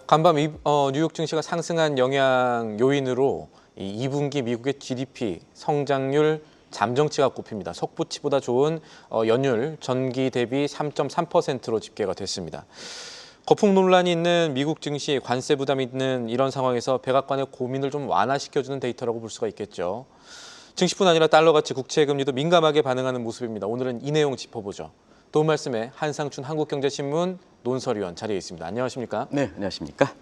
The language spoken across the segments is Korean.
간밤 뉴욕 증시가 상승한 영향 요인으로 2분기 미국의 GDP 성장률 잠정치가 꼽힙니다. 속보치보다 좋은 연율 전기 대비 3.3%로 집계가 됐습니다. 거품 논란이 있는 미국 증시 관세 부담이 있는 이런 상황에서 백악관의 고민을 좀 완화시켜주는 데이터라고 볼 수가 있겠죠. 증시뿐 아니라 달러 가치, 국채 금리도 민감하게 반응하는 모습입니다. 오늘은 이 내용 짚어보죠. 도움 말씀에 한상춘 한국경제신문 논설위원 자리에 있습니다. 안녕하십니까? 네, 안녕하십니까?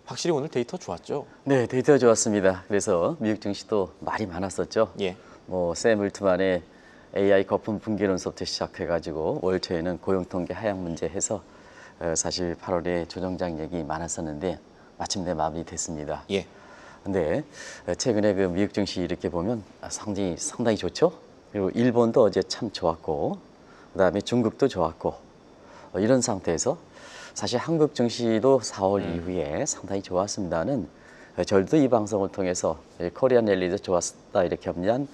확실히 오늘 데이터 좋았죠? 네, 데이터 좋았습니다. 그래서 미국 증시도 말이 많았었죠. 예. 샘 울트만의 AI 거품 붕괴론서부터 시작해가지고 올 초에는 고용통계 하향 문제 해서 사실 8월에 조정장 얘기 많았었는데 마침내 마무리됐습니다. 예. 근데 최근에 그 미국 증시 이렇게 보면 상당히 좋죠. 그리고 일본도 어제 참 좋았고, 그다음에 중국도 좋았고, 이런 상태에서 사실 한국 증시도 4월 이후에 상당히 좋았습니다는 저도 이 방송을 통해서 코리안 랠리도 좋았다 이렇게 하면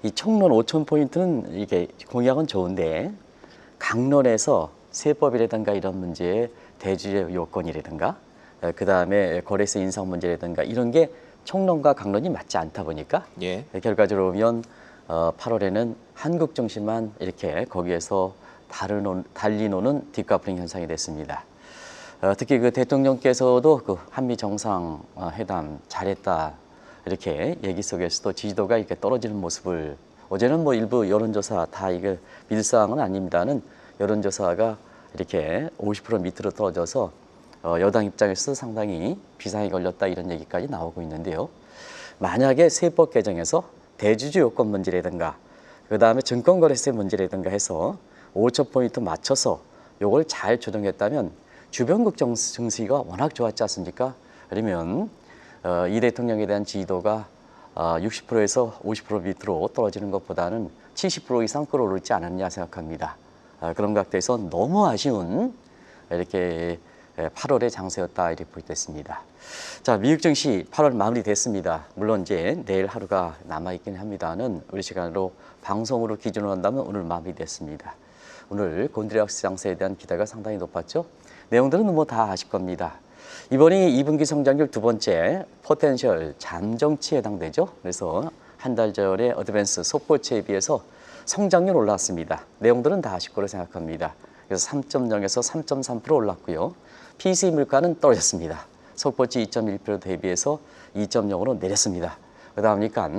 이 총론 5천 포인트는 이게 공약은 좋은데 강론에서 세법이라든가 이런 문제에 대주의 요건이라든가 그다음에 거래세 인상 문제라든가 이런 게 총론과 강론이 맞지 않다 보니까 예. 결과적으로 보면 8월에는 한국 증시만 이렇게 거기에서 달리 노는 디커플링 현상이 됐습니다. 특히 그 대통령께서도 그 한미 정상회담 잘했다 이렇게 얘기 속에서도 지지도가 이렇게 떨어지는 모습을 어제는 뭐 일부 여론조사 다 이게 믿을 사항은 아닙니다는 여론조사가 이렇게 50% 밑으로 떨어져서 여당 입장에서 상당히 비상이 걸렸다 이런 얘기까지 나오고 있는데요. 만약에 세법 개정에서 대주주 요건 문제라든가 그다음에 증권거래세 문제라든가 해서 5천 포인트 맞춰서 요걸 잘 조정했다면 주변국 증시가 워낙 좋았지 않습니까? 그러면 이 대통령에 대한 지지도가 60%에서 50% 밑으로 떨어지는 것보다는 70% 이상 끌어오르지 않았냐 생각합니다. 그런 각도에서 너무 아쉬운 이렇게 8월의 장세였다 이렇게 보겠습니다. 자, 미국 증시 8월 마무리됐습니다. 물론 이제 내일 하루가 남아있긴 합니다는 우리 시간으로 방송으로 기준으로 한다면 오늘 마무리됐습니다. 오늘 곤드레악스 장세에 대한 기대가 상당히 높았죠. 내용들은 뭐 다 아실 겁니다. 이번이 2분기 성장률 두 번째 포텐셜 잠정치에 해당되죠. 그래서 한 달 전에 어드밴스 속보치에 비해서 성장률 올랐습니다. 내용들은 다 아실 거로 생각합니다. 그래서 3.0에서 3.3% 올랐고요. PCE 물가는 떨어졌습니다. 속보치 2.1% 대비해서 2.0으로 내렸습니다. 그러다 보니까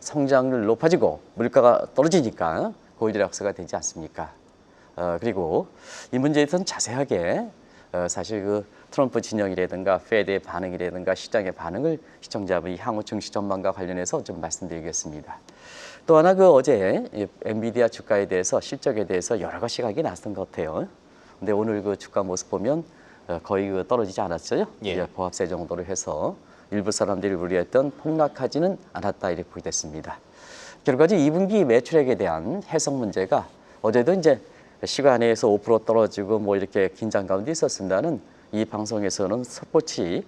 성장률 높아지고 물가가 떨어지니까 골드락스가 되지 않습니까? 그리고 이 문제에 대해서는 자세하게 사실 그 트럼프 진영이라든가 페드의 반응이라든가 시장의 반응을 시청자분이 향후 증시 전망과 관련해서 좀 말씀드리겠습니다. 또 하나 그 어제 엔비디아 주가에 대해서 실적에 대해서 여러 가지 시각이 나선 것 같아요. 근데 오늘 그 주가 모습 보면 거의 그 떨어지지 않았어요. 예. 보합세 정도로 해서 일부 사람들이 우려했던 폭락하지는 않았다 이렇게 보게 됐습니다. 결과적으로 2분기 매출액에 대한 해석 문제가 어제도 이제 시간에서 5% 떨어지고 뭐 이렇게 긴장 가운데 있었습니다는 이 방송에서는 속보치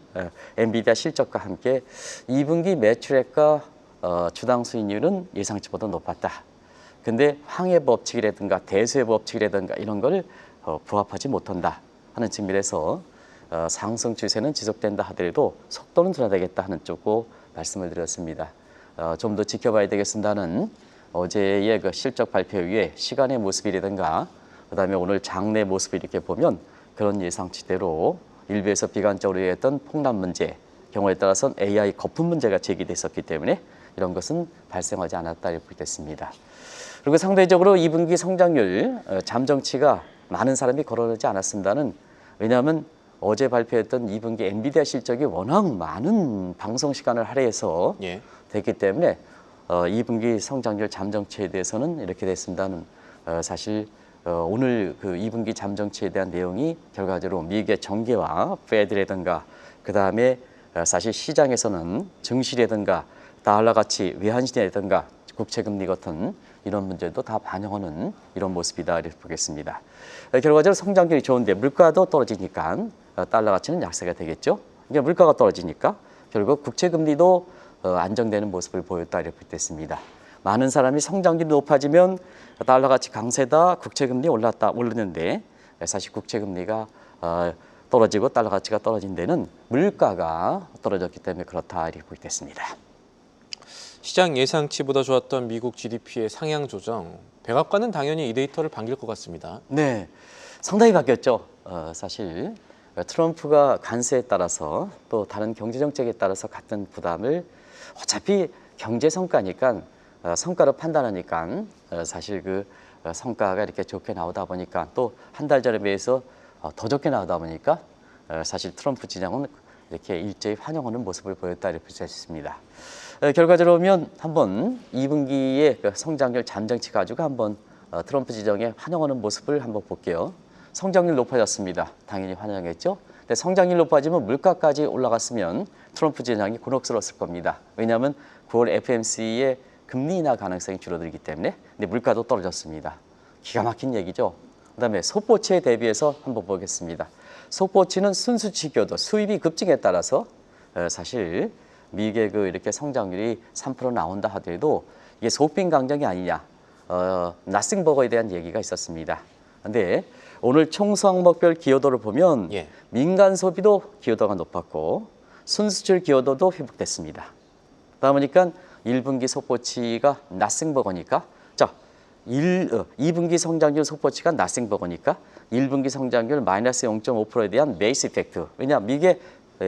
엔비디아 실적과 함께 2분기 매출액과 주당 수익률은 예상치보다 높았다. 근데 황해 법칙이라든가 대수의 법칙이라든가 이런 걸 부합하지 못한다 하는 측면에서 상승 추세는 지속된다 하더라도 속도는 둔화되겠다 하는 쪽으로 말씀을 드렸습니다. 좀 더 지켜봐야 되겠습니다는 어제의 그 실적 발표 이후에 시간의 모습이라든가 그다음에 오늘 장내 모습을 이렇게 보면 그런 예상치대로 일부에서 비관적으로 했던 폭락 문제, 경우에 따라서는 AI 거품 문제가 제기됐었기 때문에 이런 것은 발생하지 않았다 이렇게 보겠습니다. 그리고 상대적으로 2분기 성장률 잠정치가 많은 사람이 거론하지 않았습니다는 왜냐하면 어제 발표했던 2분기 엔비디아 실적이 워낙 많은 방송 시간을 할애해서 예. 됐기 때문에 2분기 성장률 잠정치에 대해서는 이렇게 됐습니다는 사실 오늘 그 2분기 잠정치에 대한 내용이 결과적으로 미국의 정계와 페드라든가 그다음에 사실 시장에서는 증시라든가 달러 가치 외환시장이라든가 국채금리 같은 이런 문제도 다 반영하는 이런 모습이다 이렇게 보겠습니다. 결과적으로 성장률이 좋은데 물가도 떨어지니까 달러 가치는 약세가 되겠죠. 이게 물가가 떨어지니까 결국 국채금리도 안정되는 모습을 보였다 이렇게 됐습니다. 많은 사람이 성장률이 높아지면 달러 가치 강세다, 국채금리 올랐는데 사실 국채금리가 떨어지고 달러 가치가 떨어진 데는 물가가 떨어졌기 때문에 그렇다 이렇게 보겠습니다. 시장 예상치보다 좋았던 미국 GDP의 상향 조정, 백악관은 당연히 이 데이터를 반길 것 같습니다. 네, 상당히 바뀌었죠. 사실 트럼프가 관세에 따라서 또 다른 경제 정책에 따라서 갖는 부담을 어차피 경제 성과니까 성과로 판단하니까 사실 그 성과가 이렇게 좋게 나오다 보니까 또 한 달 전에 비해서 더 좋게 나오다 보니까 사실 트럼프 진영은 이렇게 일제히 환영하는 모습을 보였다 이렇게 볼 수 있습니다. 결과적으로 보면 한번 2분기의 성장률 잠정치 가지고 한번 트럼프 지정에 환영하는 모습을 한번 볼게요. 성장률 높아졌습니다. 당연히 환영했죠. 근데 성장률 높아지면 물가까지 올라갔으면 트럼프 진영이 곤혹스러웠을 겁니다. 왜냐하면 9월 FOMC의 금리 인하 가능성이 줄어들기 때문에. 근데 물가도 떨어졌습니다. 기가 막힌 얘기죠. 그다음에 속보치에 대비해서 한번 보겠습니다. 속보치는 순수치 교도 수입이 급증에 따라서 사실 미국의 이렇게 성장률이 3% 나온다 하더라도 이게 소빈 강정이 아니냐, 나싱버거에 대한 얘기가 있었습니다. 근데 오늘 총수항목별 기여도를 보면 예. 민간 소비도 기여도가 높았고 순수출 기여도도 회복됐습니다. 그러다 보니까 1분기 속보치가 나싱버거니까 2분기 성장률 속보치가 나싱버거니까 1분기 성장률 마이너스 0.5%에 대한 베이스 이펙트. 왜냐 미국의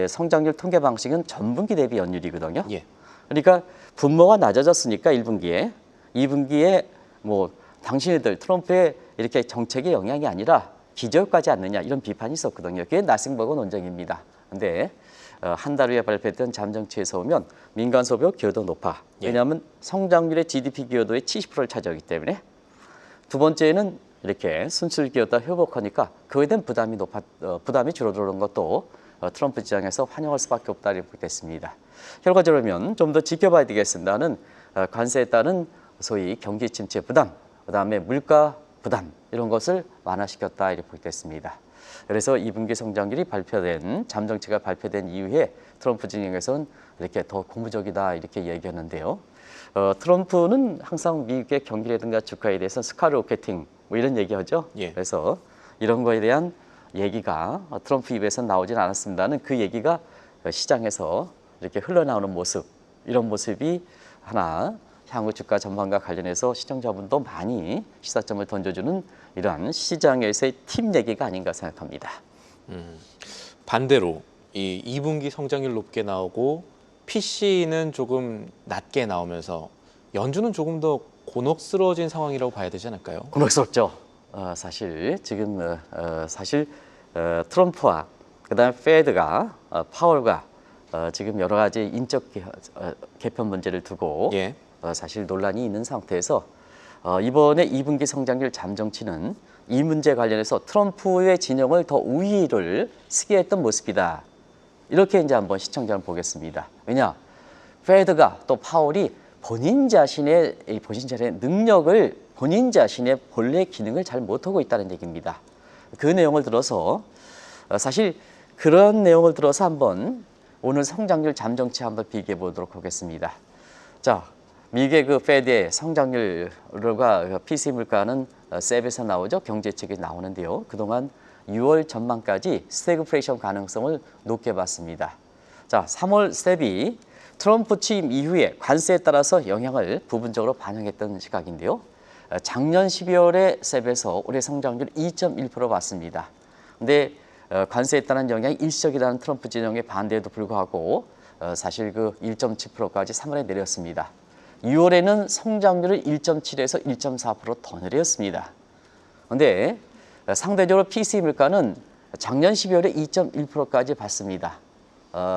성장률 통계 방식은 전분기 대비 연율이거든요. 예. 그러니까 분모가 낮아졌으니까 1분기에 2분기에 뭐 당신네들 트럼프의 이렇게 정책의 영향이 아니라 기저효과지 않느냐 이런 비판이 있었거든요. 그게 나싱버거 논쟁입니다. 근데 한 달 후에 발표했던 잠정치에서 보면 민간 소비가 기여도 높아. 왜냐하면 성장률의 GDP 기여도의 70%를 차지하기 때문에. 두 번째는 이렇게 순출 기여도 회복하니까 그에 대한 부담이 줄어드는 것도 트럼프 지장에서 환영할 수밖에 없다 이렇게 됐습니다. 결과적으로 보면 좀 더 지켜봐야 되겠습니다는 관세에 따른 소위 경기 침체 부담, 그다음에 물가 부담 이런 것을 완화시켰다 이렇게 됐습니다. 그래서 2분기 성장률이 발표된 잠정치가 발표된 이후에 트럼프 진영에서는 이렇게 더 고무적이다 이렇게 얘기하는데요. 트럼프는 항상 미국의 경기라든가 주가에 대해서 스카이로켓팅 뭐 이런 얘기하죠. 예. 그래서 이런 거에 대한 얘기가 트럼프 입에서 나오진 않았습니다는 그 얘기가 시장에서 이렇게 흘러나오는 모습 이런 모습이 하나 향후 주가 전망과 관련해서 시청자분도 많이 시사점을 던져주는 이러한 시장에서의 팀 얘기가 아닌가 생각합니다. 반대로 이 2분기 성장률 높게 나오고 PC는 조금 낮게 나오면서 연준은 조금 더 곤혹스러워진 상황이라고 봐야 되지 않을까요? 곤혹스럽죠. 사실 지금 트럼프와 그다음에 페드가 파월과 지금 여러 가지 인적 개편 문제를 두고 예. 사실 논란이 있는 상태에서 이번에 2분기 성장률 잠정치는 이 문제 관련해서 트럼프의 진영을 더 우위를 쓰게 했던 모습이다. 이렇게 이제 한번 시청자를 보겠습니다. 왜냐, 페드가 또 파월이 본인 자신의 능력을 본인 자신의 본래 기능을 잘 못하고 있다는 얘기입니다. 그 내용을 들어서 사실 그런 내용을 들어서 한번 오늘 성장률 잠정치 한번 비교해 보도록 하겠습니다. 자, 미국의 그 페드의 성장률과 PC 물가는 셉에서 나오죠. 경제책이 나오는데요. 그동안 6월 전망까지 스태그플레이션 가능성을 높게 봤습니다. 자, 3월 셉이 트럼프 취임 이후에 관세에 따라서 영향을 부분적으로 반영했던 시각인데요. 작년 12월에 셉에서 올해 성장률 2.1% 봤습니다. 근데 관세에 따른 영향이 일시적이라는 트럼프 진영의 반대에도 불구하고 사실 그 1.7%까지 3월에 내렸습니다. 6월에는 성장률을 1.7에서 1.4% 더 내렸습니다. 그런데 상대적으로 PC 물가는 작년 12월에 2.1%까지 봤습니다.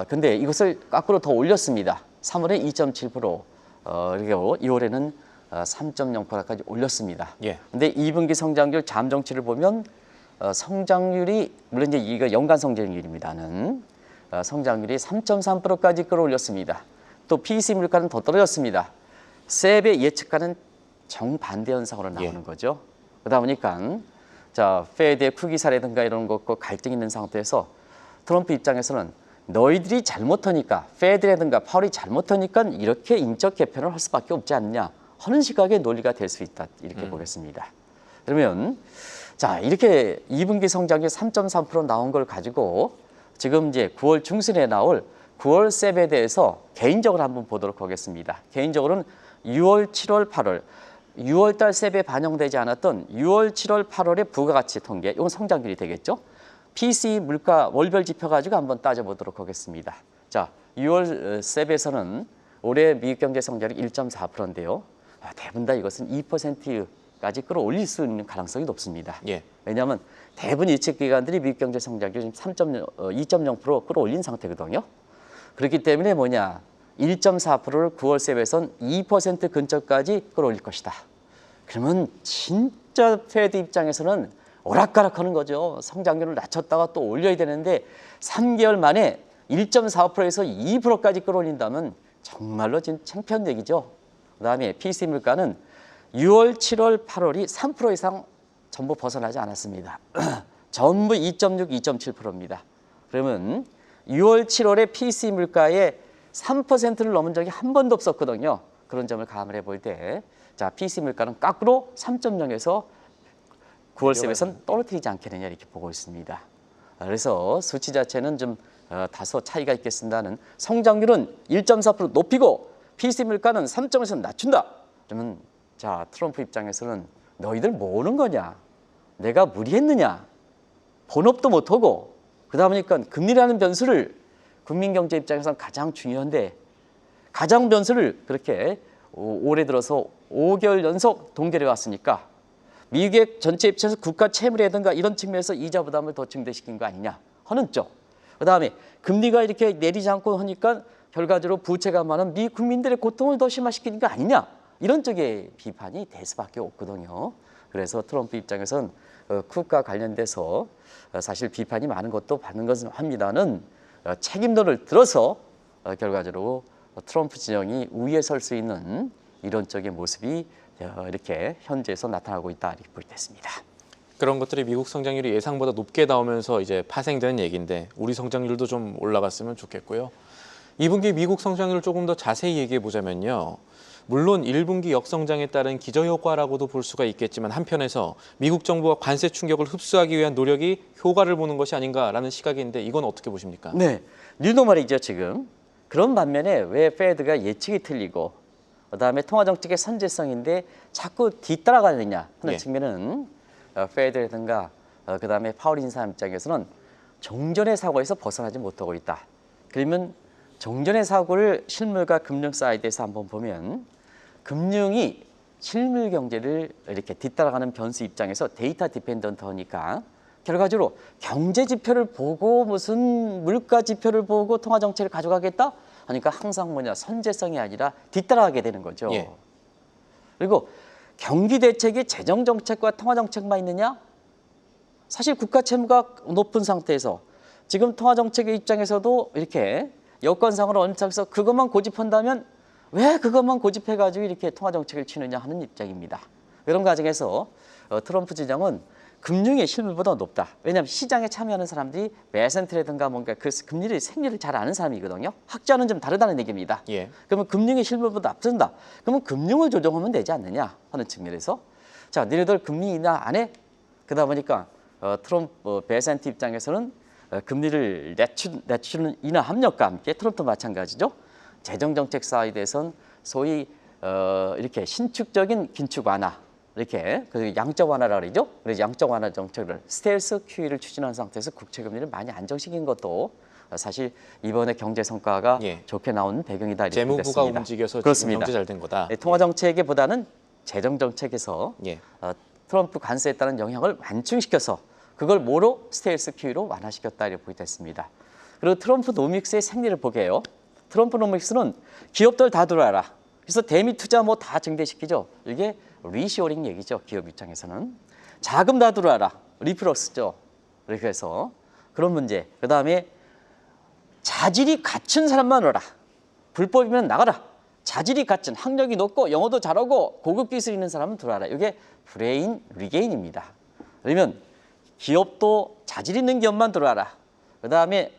근데 이것을 거꾸로 더 올렸습니다. 3월에 2.7%, 그리고 2월에는 3.0%까지 올렸습니다. 예. 근데 2분기 성장률 잠정치를 보면 성장률이 물론 이제 이거 연간 성장률입니다는 성장률이 3.3%까지 끌어올렸습니다. 또 PC 물가는 더 떨어졌습니다. 셉의 예측과는 정반대 현상으로 나오는 거죠. 그러다 보니까 자, 페드의 크기 사례든가 이런 것과 갈등이 있는 상태에서 트럼프 입장에서는 너희들이 잘못하니까 페드라든가 파월이 잘못하니까 이렇게 인적 개편을 할 수밖에 없지 않느냐 하는 시각의 논리가 될 수 있다 이렇게 보겠습니다. 그러면 자, 이렇게 2분기 성장률 3.3% 나온 걸 가지고 지금 이제 9월 중순에 나올 9월 셉에 대해서 개인적으로 한번 보도록 하겠습니다. 개인적으로는 6월, 7월, 8월 6월 달 셉에 반영되지 않았던 6월, 7월, 8월의 부가가치 통계, 이건 성장률이 되겠죠. PCE 물가 월별 지표 가지고 한번 따져보도록 하겠습니다. 자, 6월 셉에서는 올해 미국 경제 성장률이 1.4%인데요. 대부분 다 이것은 2%까지 끌어올릴 수 있는 가능성이 높습니다. 예. 왜냐하면 대부분 예측 기관들이 미국 경제 성장률 2.0% 끌어올린 상태거든요. 그렇기 때문에 뭐냐, 1.4%를 9월 셉에선 2% 근처까지 끌어올릴 것이다. 그러면 진짜 페드 입장에서는 오락가락하는 거죠. 성장률을 낮췄다가 또 올려야 되는데 3개월 만에 1.4%에서 2%까지 끌어올린다면 정말로 지금 창피한 얘기죠. 그다음에 PC 물가는 6월, 7월, 8월이 3% 이상 전부 벗어나지 않았습니다. 전부 2.6, 2.7%입니다. 그러면 6월, 7월에 PC 물가에 3%를 넘은 적이 한 번도 없었거든요. 그런 점을 감안해 볼 때, 자, PC 물가는 거꾸로 3.0에서 9월 셉에서는 떨어뜨리지 않겠느냐 이렇게 보고 있습니다. 그래서 수치 자체는 좀 다소 차이가 있겠습니다는 성장률은 1.4% 높이고 PC 물가는 3.에서 낮춘다. 그러면 자, 트럼프 입장에서는 너희들 뭐 하는 거냐? 내가 무리했느냐? 본업도 못하고 그러다 보니까 금리라는 변수를 국민 경제 입장에서는 가장 중요한데 가장 변수를 그렇게 올해 들어서 5개월 연속 동결해 왔으니까 미국의 전체 입장에서 국가 채무라든가 이런 측면에서 이자 부담을 더 증대시킨 거 아니냐 하는 쪽. 그다음에 금리가 이렇게 내리지 않고 하니까 결과적으로 부채가 많은 미 국민들의 고통을 더 심화시키는 거 아니냐 이런 쪽의 비판이 될 수밖에 없거든요. 그래서 트럼프 입장에서는 쿡과 관련돼서 사실 비판이 많은 것도 받는 것은 합니다는 책임론을 들어서 결과적으로 트럼프 진영이 우위에 설 수 있는 이런 쪽의 모습이 이렇게 현재에서 나타나고 있다 이렇게 볼 때 있습니다. 그런 것들이 미국 성장률이 예상보다 높게 나오면서 이제 파생되는 얘기인데 우리 성장률도 좀 올라갔으면 좋겠고요. 2분기 미국 성장률을 조금 더 자세히 얘기해 보자면요. 물론 1분기 역성장에 따른 기저효과라고도 볼 수가 있겠지만 한편에서 미국 정부가 관세 충격을 흡수하기 위한 노력이 효과를 보는 것이 아닌가라는 시각인데 이건 어떻게 보십니까? 네, 뉴노멀이죠 지금. 그런 반면에 왜 페드가 예측이 틀리고 그다음에 통화정책의 선제성인데 자꾸 뒤따라가느냐 하는 예. 측면은 페드라든가 그다음에 파월 인사 입장에서는 종전의 사고에서 벗어나지 못하고 있다. 그러면 종전의 사고를 실물과 금융 사이드에서 한번 보면 금융이 실물 경제를 이렇게 뒤따라가는 변수 입장에서 데이터 디펜던트하니까 결과적으로 경제 지표를 보고 무슨 물가 지표를 보고 통화 정책을 가져가겠다 하니까 항상 뭐냐 선제성이 아니라 뒤따라가게 되는 거죠. 예. 그리고 경기 대책이 재정 정책과 통화 정책만 있느냐? 사실 국가 채무가 높은 상태에서 지금 통화 정책의 입장에서도 이렇게 여건상으로 언착해서 그것만 고집한다면 왜 그것만 고집해가지고 이렇게 통화 정책을 치느냐 하는 입장입니다. 이런 과정에서 트럼프 진영은 금융의 실물보다 높다. 왜냐하면 시장에 참여하는 사람들이 매센트라든가 뭔가 그 금리를 생리를 잘 아는 사람이거든요. 학자는 좀 다르다는 얘기입니다. 예. 그러면 금융의 실물보다 앞선다. 그러면 금융을 조정하면 되지 않느냐 하는 측면에서 자, 너희들 금리 인하 안 해? 그러다 보니까 트럼프 베센트 입장에서는 금리를 낮추는 인하 합력과 함께 트럼프도 마찬가지죠. 재정정책 사이드에선 소위 이렇게 신축적인 긴축 완화 이렇게 그 양적 완화라 그러죠. 그래서 양적 완화 정책을 스텔스 QE를 추진한 상태에서 국채 금리를 많이 안정시킨 것도 사실 이번에 경제 성과가 예. 좋게 나온 배경이다 이렇게 재무부가 됐습니다. 움직여서 그렇습니다. 지금 경제 잘 된 거다. 네, 통화 정책보다는 재정 정책에서 예. 트럼프 관세에 따른 영향을 완충시켜서 그걸 뭐로 스텔스 QE로 완화시켰다 이렇게 보겠습니다. 그리고 트럼프 노믹스의 생리를 보게 해요. 트럼프 노믹스는 기업들 다 들어와라. 그래서 대미 투자 뭐 다 증대시키죠. 이게 리쇼링 얘기죠. 기업 입장에서는. 자금 다 들어와라. 리플러스죠. 그래서 그런 문제. 그다음에 자질이 갖춘 사람만 오라. 불법이면 나가라. 자질이 갖춘 학력이 높고 영어도 잘하고 고급 기술 있는 사람은 들어와라. 이게 브레인 리게인입니다. 그러면 기업도 자질 있는 기업만 들어와라. 그다음에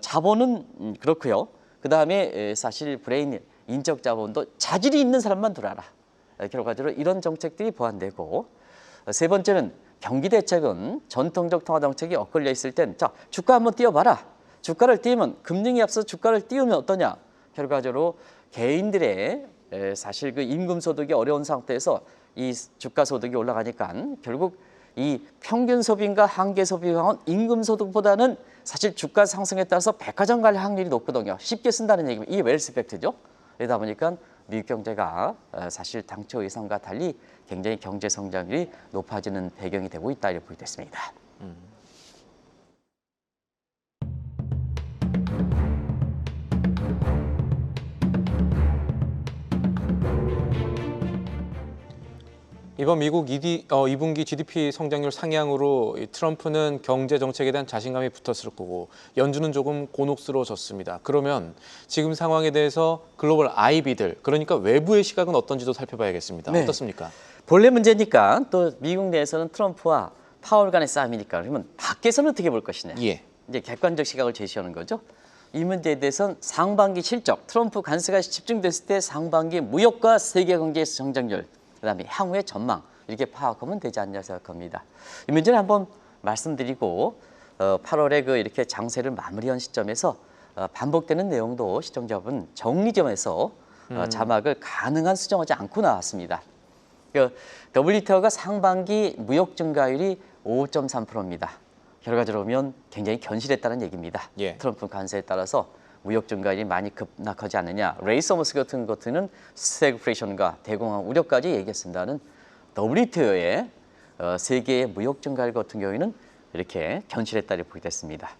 자본은 그렇고요. 그다음에 사실 브레인 인적 자본도 자질이 있는 사람만 들어와라. 결과적으로 이런 정책들이 보완되고 세 번째는 경기 대책은 전통적 통화 정책이 엇걸려 있을 땐 자, 주가 한번 띄워봐라. 주가를 띄우면 금융이 앞서 주가를 띄우면 어떠냐. 결과적으로 개인들의 사실 그 임금 소득이 어려운 상태에서 이 주가 소득이 올라가니까 결국 이 평균 소비인가 한계 소비가 임금 소득보다는 사실 주가 상승에 따라서 백화점 갈 확률이 높거든요. 쉽게 쓴다는 얘기입니다. 이 웰스 이펙트죠. 그러다 보니까 미국 경제가 사실 당초 예상과 달리 굉장히 경제 성장률이 높아지는 배경이 되고 있다 이렇게 보겠습니다. 이번 미국 2분기 GDP 성장률 상향으로 이 트럼프는 경제 정책에 대한 자신감이 붙었을 거고 연준은 조금 곤혹스러워졌습니다. 그러면 지금 상황에 대해서 글로벌 IB들 그러니까 외부의 시각은 어떤지도 살펴봐야겠습니다. 네. 어떻습니까? 본래 문제니까 또 미국 내에서는 트럼프와 파월 간의 싸움이니까 그러면 밖에서는 어떻게 볼 것이냐. 예. 이제 객관적 시각을 제시하는 거죠. 이 문제에 대해서는 상반기 실적, 트럼프 관세가 집중됐을 때 상반기 무역과 세계 경제 성장률, 그다음에 향후의 전망 이렇게 파악하면 되지 않냐 생각합니다. 이 문제는 한번 말씀드리고 8월에 그 이렇게 장세를 마무리한 시점에서 반복되는 내용도 시청자분 정리점에서 자막을 가능한 수정하지 않고 나왔습니다. WTO가 상반기 무역 증가율이 5.3%입니다. 결과적으로 보면 굉장히 견실했다는 얘기입니다. 예. 트럼프 관세에 따라서 무역 증가율이 많이 급락하지 않느냐. 레이스 오머스 같은 것들은 스태그플레이션과 대공황 우려까지 얘기했습니다는 WTO의 세계의 무역 증가율 같은 경우에는 이렇게 견실했다고 보게 됐습니다.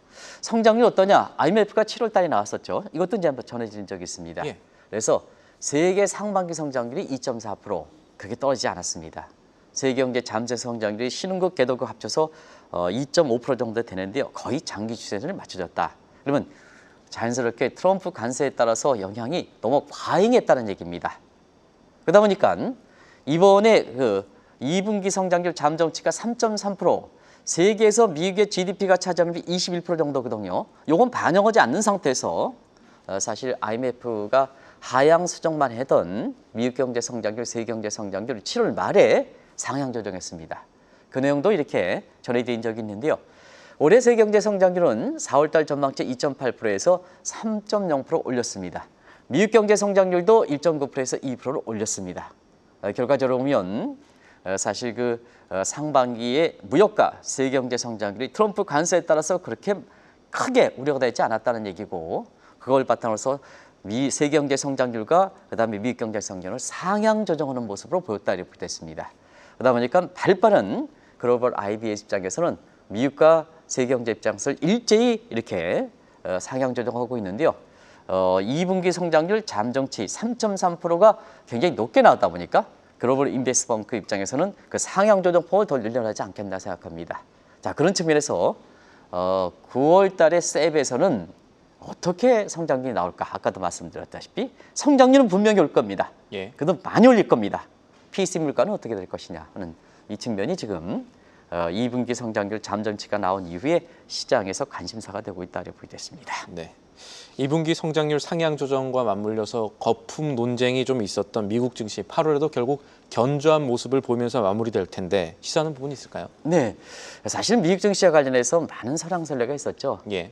성장률 어떠냐? IMF가 7월 달에 나왔었죠. 이것도 이제 한번 전해드린 적이 있습니다. 예. 그래서 세계 상반기 성장률이 2.4%, 그게 떨어지지 않았습니다. 세계 경제 잠재 성장률이 신흥국, 개도국 합쳐서 2.5% 정도 되는데요. 거의 장기 추세를 맞춰졌다. 그러면 자연스럽게 트럼프 관세에 따라서 영향이 너무 과잉했다는 얘기입니다. 그러다 보니까 이번에 그 2분기 성장률 잠정치가 3.3%, 세계에서 미국의 GDP가 차지하는 게 21% 정도거든요. 이건 반영하지 않는 상태에서 사실 IMF가 하향 수정만 하던 미국 경제 성장률, 세계 경제 성장률을 7월 말에 상향 조정했습니다. 그 내용도 이렇게 전해드린 적이 있는데요. 올해 세계 경제 성장률은 4월달 전망치 2.8%에서 3.0% 올렸습니다. 미국 경제 성장률도 1.9%에서 2%를 올렸습니다. 결과적으로 보면 사실 그 상반기에 무역과 세계 경제 성장률이 트럼프 관세에 따라서 그렇게 크게 우려가 되지 않았다는 얘기고 그걸 바탕으로 해서 세계 경제 성장률과 그다음에 미국 경제 성장률을 상향 조정하는 모습으로 보였다 이렇게 됐습니다. 그러다 보니까 발빠른 글로벌 IB의 입장에서는 미국과 세계 경제 입장에서 일제히 이렇게 상향 조정하고 있는데요. 2분기 성장률 잠정치 3.3%가 굉장히 높게 나왔다 보니까 글로벌 인베스트벙크 입장에서는 그 상향 조정폭을 더 늘려나지 않겠나 생각합니다. 자, 그런 측면에서 9월 달에 셉에서는 어떻게 성장률이 나올까? 아까도 말씀드렸다시피 성장률은 분명히 올 겁니다. 예. 그래도 많이 올릴 겁니다. PC 물가는 어떻게 될 것이냐 하는 이 측면이 지금 2분기 성장률 잠정치가 나온 이후에 시장에서 관심사가 되고 있다 이렇게 보겠습니다. 네. 2분기 성장률 상향 조정과 맞물려서 거품 논쟁이 좀 있었던 미국 증시 8월에도 결국 견조한 모습을 보이면서 마무리될 텐데 시사하는 부분이 있을까요? 네, 사실 미국 증시와 관련해서 많은 설왕설래가 있었죠. 예.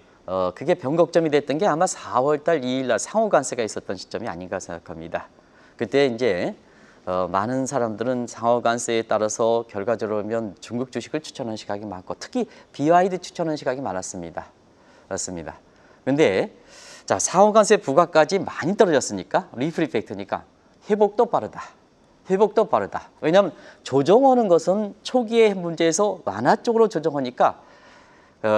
그게 변곡점이 됐던 게 아마 4월달 2일 날 상호 관세가 있었던 시점이 아닌가 생각합니다. 그때 이제 많은 사람들은 상호 관세에 따라서 결과적으로 보면 중국 주식을 추천하는 시각이 많고 특히 BYD 추천하는 시각이 많았습니다. 맞습니다. 그런데 자, 상호 관세 부과까지 많이 떨어졌으니까 리플 이펙트니까 회복도 빠르다. 회복도 빠르다. 왜냐하면 조정하는 것은 초기의 문제에서 완화 쪽으로 조정하니까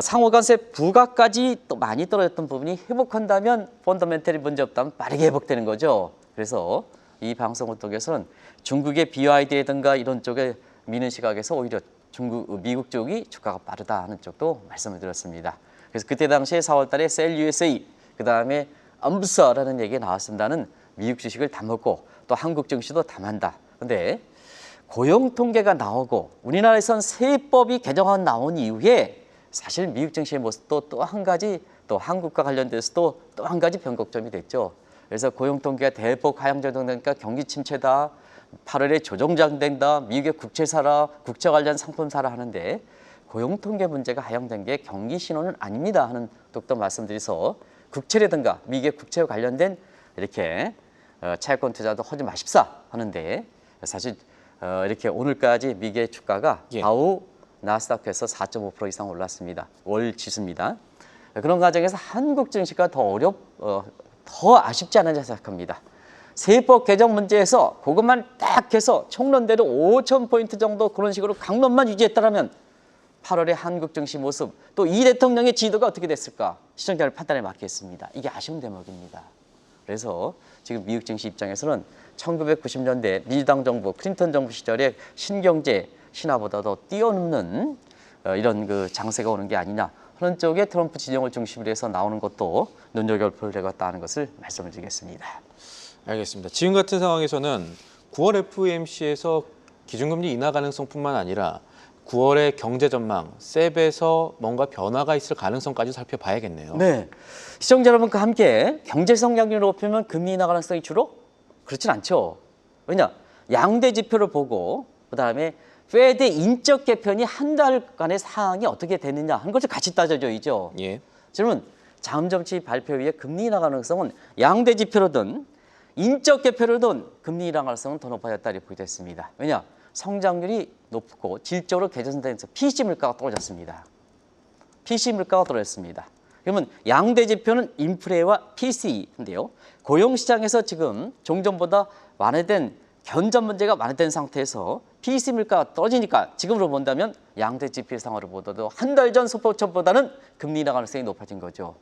상호관세 부과까지 또 많이 떨어졌던 부분이 회복한다면 펀더멘털이 문제 없다면 빠르게 회복되는 거죠. 그래서 이 방송을 통해서는 중국의 BYD라든가 이런 쪽에 미는 시각에서 오히려 미국 쪽이 주가가 빠르다 하는 쪽도 말씀을 드렸습니다. 그래서 그때 당시에 4월 달에 셀 USA 그다음에 암부사라는 얘기가 나왔습니다는 미국 주식을 다 먹고 또 한국 증시도 담한다. 그런데 고용 통계가 나오고 우리나라에선 세법이 개정안 나온 이후에 사실 미국 증시의 모습도 또 한 가지 또 한국과 관련돼서도 또 한 가지 변곡점이 됐죠. 그래서 고용 통계가 대폭 하향 조정되니까 경기 침체다. 8월에 조정장된다, 미국의 국채 사라, 국채 관련 상품 사라 하는데 고용 통계 문제가 하향된 게 경기 신호는 아닙니다 하는 똑똑 말씀드려서 국채라든가 미국의 국채와 관련된 이렇게 채권 투자도 하지 마십사 하는데 사실 이렇게 오늘까지 미국의 주가가 예. 다우 나스닥에서 4.5% 이상 올랐습니다. 월 지수입니다. 그런 과정에서 한국 증시가 더 아쉽지 않은지 생각합니다. 세법 개정 문제에서 그것만 딱 해서 총론대로 5,000포인트 정도 그런 식으로 강론만 유지했다면 8월의 한국 증시 모습 또 이 대통령의 지도가 어떻게 됐을까 시청자들 판단에 맡겠습니다. 이게 아쉬운 대목입니다. 그래서 지금 미국 증시 입장에서는 1990년대 민주당 정부 클린턴 정부 시절의 신경제 신화보다 더 뛰어넘는 이런 그 장세가 오는 게 아니냐 하는 쪽에 트럼프 진영을 중심으로 해서 나오는 것도 눈여겨볼 때가 있다는 것을 말씀을 드리겠습니다. 알겠습니다. 지금 같은 상황에서는 9월 FOMC에서 기준금리 인하 가능성뿐만 아니라 9월의 경제 전망, 셉에서 뭔가 변화가 있을 가능성까지 살펴봐야겠네요. 네, 시청자 여러분과 함께 경제 성장률을 높이면 금리 인하 가능성이 줄어? 그렇진 않죠. 왜냐? 양대 지표를 보고 그다음에 페드 인적 개편이 한 달간의 상황이 어떻게 되느냐 하는 것을 같이 따져줘야죠. 예. 그러면 다음 정치 발표 후에 금리 인하 가능성은 양대 지표로든 인적 개편으로든 금리 인하 가능성은 더 높아졌다 이렇게 보겠습니다. 왜냐? 성장률이 높고 질적으로 개선되면서 PC 물가가 떨어졌습니다. PC 물가가 떨어졌습니다. 그러면 양대 지표는 인플레와 PC인데요. 고용 시장에서 지금 종전보다 완화된 견전 문제가 완화된 상태에서 PC 물가가 떨어지니까 지금으로 본다면 양대 지표상으로 보더라도 한 달 전 소포점보다는 금리 인하 가능성이 높아진 거죠.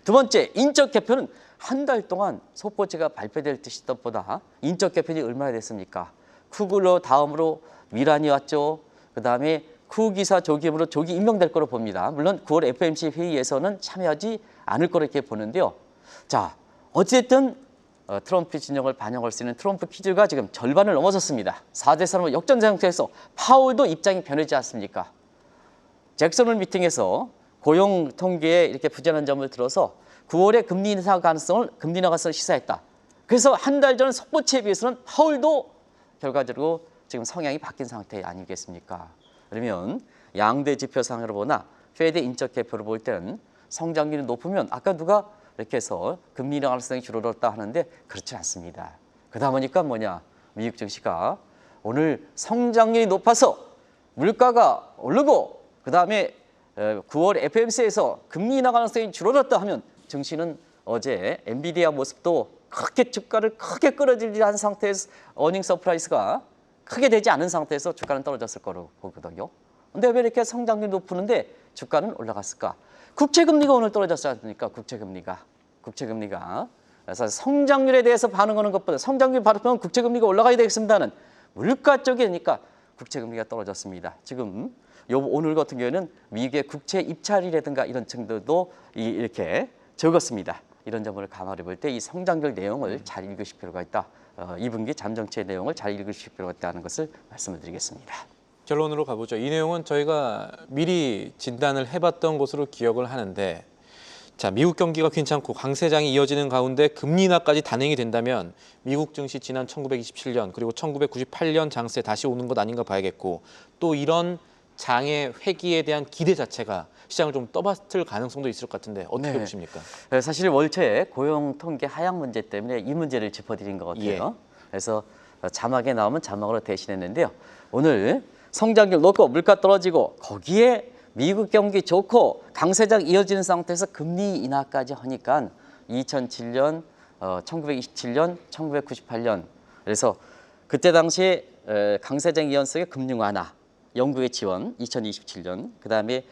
두 번째, 인적 개편은 한 달 동안 속보체가 발표될 때보다 인적 개편이 얼마나 됐습니까? 쿠글로 다음으로 미란이 왔죠. 그다음에 쿠 기사 조기으로 조기 임명될 거로 봅니다. 물론 9월 FOMC 회의에서는 참여하지 않을 거로 이렇게 보는데요. 자, 어쨌든 트럼프 진영을 반영할 수 있는 트럼프 퀴즈가 지금 절반을 넘어섰습니다. 4대 3로 역전 상태에서 파월도 입장이 변하지 않습니까? 잭슨홀 미팅에서 고용 통계에 이렇게 부진한 점을 들어서 9월에 금리 인하 가능성을 시사했다. 그래서 한 달 전 속보치에 비해서는 파월도 결과적으로 지금 성향이 바뀐 상태 아니겠습니까? 그러면 양대 지표상으로 보나 페드 인적 개표를 볼 때는 성장률이 높으면 아까 누가 이렇게 해서 금리 인하 가능성이 줄어들었다 하는데 그렇지 않습니다. 그러다 보니까 뭐냐? 미국 증시가 오늘 성장률이 높아서 물가가 오르고 그다음에 9월 FOMC에서 금리 인하 가능성이 줄어들었다 하면 증시는 어제 엔비디아 모습도 크게 주가를 크게 끌어들이지 않은 상태에서 어닝 서프라이즈가 크게 되지 않은 상태에서 주가는 떨어졌을 거로 보거든요. 근데 왜 이렇게 성장률이 높은데 주가는 올라갔을까? 국채금리가 오늘 떨어졌지 않습니까? 국채금리가. 그래서 성장률에 대해서 반응하는 것보다 성장률 반응하면 국채금리가 올라가야 되겠습니다는 물가 쪽이니까 국채금리가 떨어졌습니다. 지금 오늘 같은 경우에는 미국의 국채 입찰이라든가 이런 층들도 이렇게 적었습니다. 이런 점을 감안해 볼 때 이 성장률 내용을 잘 읽으실 필요가 있다. 2분기 잠정치의 내용을 잘 읽으실 필요가 있다는 것을 말씀을 드리겠습니다. 결론으로 가보죠. 이 내용은 저희가 미리 진단을 해봤던 것으로 기억을 하는데 자, 미국 경기가 괜찮고 강세장이 이어지는 가운데 금리 인하까지 단행이 된다면 미국 증시 지난 1927년 그리고 1998년 장세 다시 오는 것 아닌가 봐야겠고 또 이런 장의 회귀에 대한 기대 자체가 시장을 좀 떠받들 가능성도 있을 것 같은데 어떻게 네. 보십니까? 사실 월초에 고용 통계 하향 문제 때문에 이 문제를 짚어드린 것 같아요. 예. 그래서 자막에 나오면 자막으로 대신했는데요. 오늘 성장률 높고 물가 떨어지고 거기에 미국 경기 좋고 강세장 이어지는 상태에서 금리 인하까지 하니까 2007년, 1927년, 1998년 그래서 그때 당시에 강세장 이연 속의 금융 완화, 영국의 지원 2027년 그다음에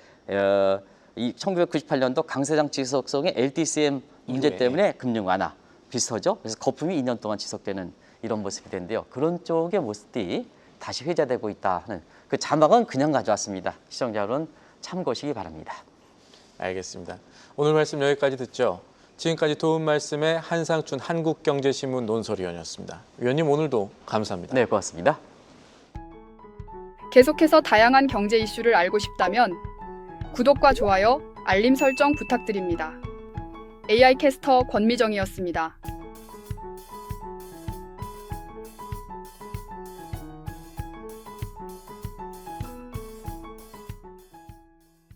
1998년도 강세장 지속성의 LTCM 문제 때문에 금융 완화 비슷하죠. 그래서 거품이 2년 동안 지속되는 이런 모습이 되는데요. 그런 쪽의 모습이 다시 회자되고 있다 하는 그 자막은 그냥 가져왔습니다. 시청자 여러분 참고하시기 바랍니다. 알겠습니다. 오늘 말씀 여기까지 듣죠. 지금까지 도움 말씀에 한상춘 한국경제신문 논설위원이었습니다. 위원님 오늘도 감사합니다. 네, 고맙습니다. 계속해서 다양한 경제 이슈를 알고 싶다면 구독과 좋아요, 알림 설정 부탁드립니다. AI 캐스터 권미정이었습니다.